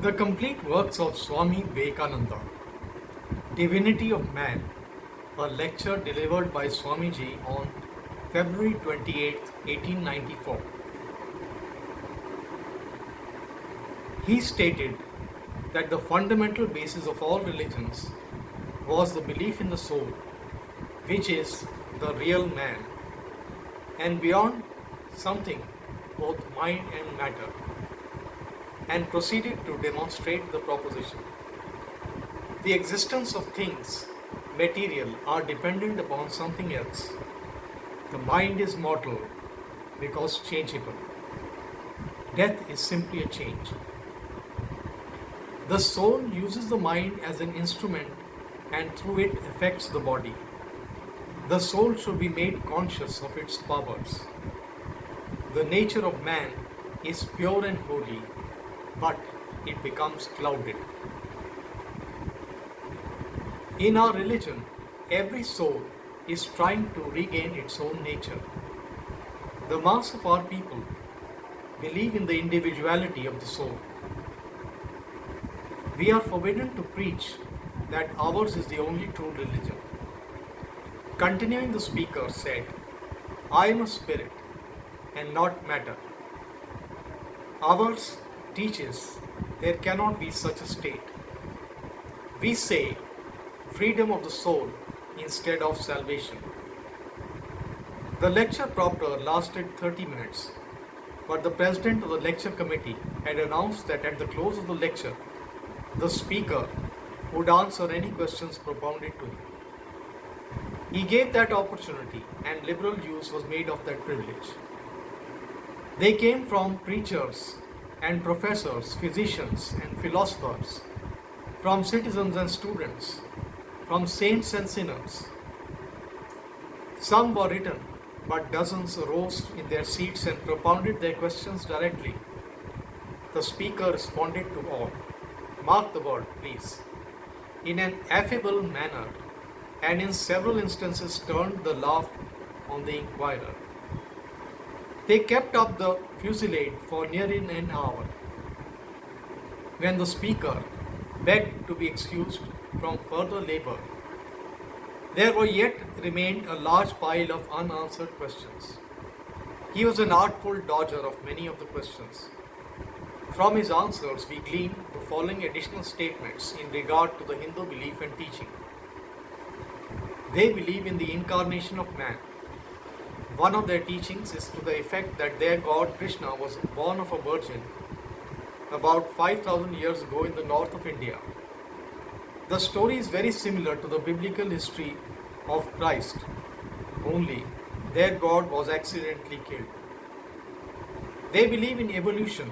The complete works of Swami Vivekananda, Divinity of Man, a lecture delivered by Swamiji on February 28, 1894. He stated that the fundamental basis of all religions was the belief in the soul, which is the real man, and beyond something both mind and matter, and proceeded to demonstrate the proposition. The existence of things, material, are dependent upon something else. The mind is mortal because changeable. Death is simply a change. The soul uses the mind as an instrument and through it affects the body. The soul should be made conscious of its powers. The nature of man is pure and holy, but it becomes clouded. In our religion, every soul is trying to regain its own nature. The mass of our people believe in the individuality of the soul. We are forbidden to preach that ours is the only true religion. Continuing, the speaker said, I am a spirit and not matter. Ours teaches there cannot be such a state. We say freedom of the soul instead of salvation. The lecture proper lasted 30 minutes, but the president of the lecture committee had announced that at the close of the lecture, the speaker would answer any questions propounded to him. He gave that opportunity, and liberal use was made of that privilege. They came from preachers and professors, physicians and philosophers, from citizens and students, from saints and sinners. Some were written, but dozens arose in their seats and propounded their questions directly. The speaker responded to all. Mark the word, please. In an affable manner, and in several instances turned the laugh on the inquirer. They kept up the fusillade for nearly an hour. When the speaker begged to be excused from further labor, there were yet remained a large pile of unanswered questions. He was an artful dodger of many of the questions. From his answers, we glean the following additional statements in regard to the Hindu belief and teaching. They believe in the incarnation of man. One of their teachings is to the effect that their god Krishna was born of a virgin about 5,000 years ago in the north of India. The story is very similar to the biblical history of Christ, only their god was accidentally killed. They believe in evolution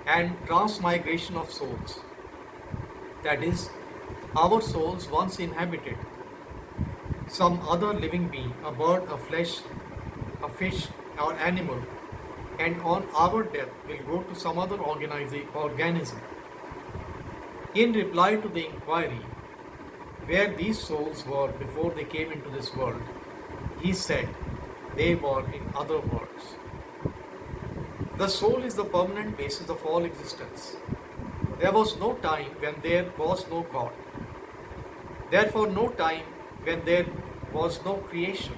and transmigration of souls. That is, our souls once inhabited some other living being, a bird, a fish, or animal, and on our death will go to some other organism. In reply to the inquiry where these souls were before they came into this world, he said they were in other worlds. The soul is the permanent basis of all existence. There was no time when there was no God. Therefore, no time when there was no creation.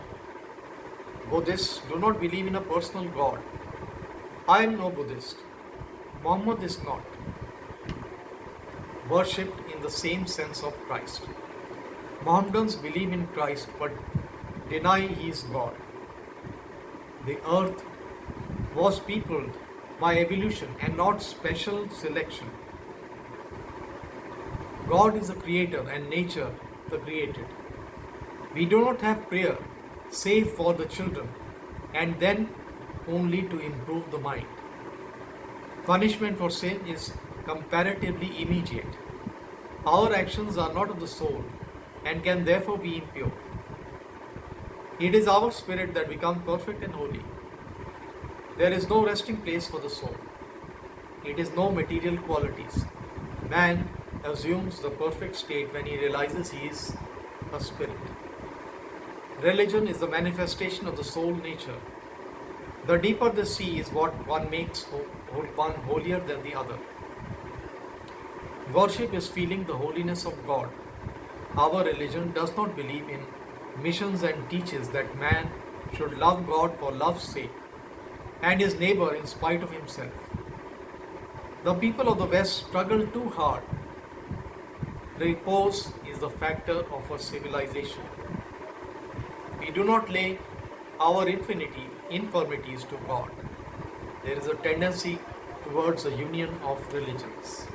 Buddhists do not believe in a personal God. I am no Buddhist. Muhammad is not worshipped in the same sense of Christ. Mohammedans believe in Christ but deny he is God. The earth was peopled by evolution and not special selection. God is the creator and nature the created. We do not have prayer save for the children and then only to improve the mind. Punishment for sin is comparatively immediate. Our actions are not of the soul and can therefore be impure. It is our spirit that becomes perfect and holy. There is no resting place for the soul. It is no material qualities. Man assumes the perfect state when he realizes he is a spirit. Religion is the manifestation of the soul nature. The deeper the sea is what one makes one holier than the other. Worship is feeling the holiness of God. Our religion does not believe in missions and teaches that man should love God for love's sake and his neighbor in spite of himself. The people of the West struggle too hard. Repose is the factor of a civilization. We do not lay our infirmities to God. There is a tendency towards a union of religions.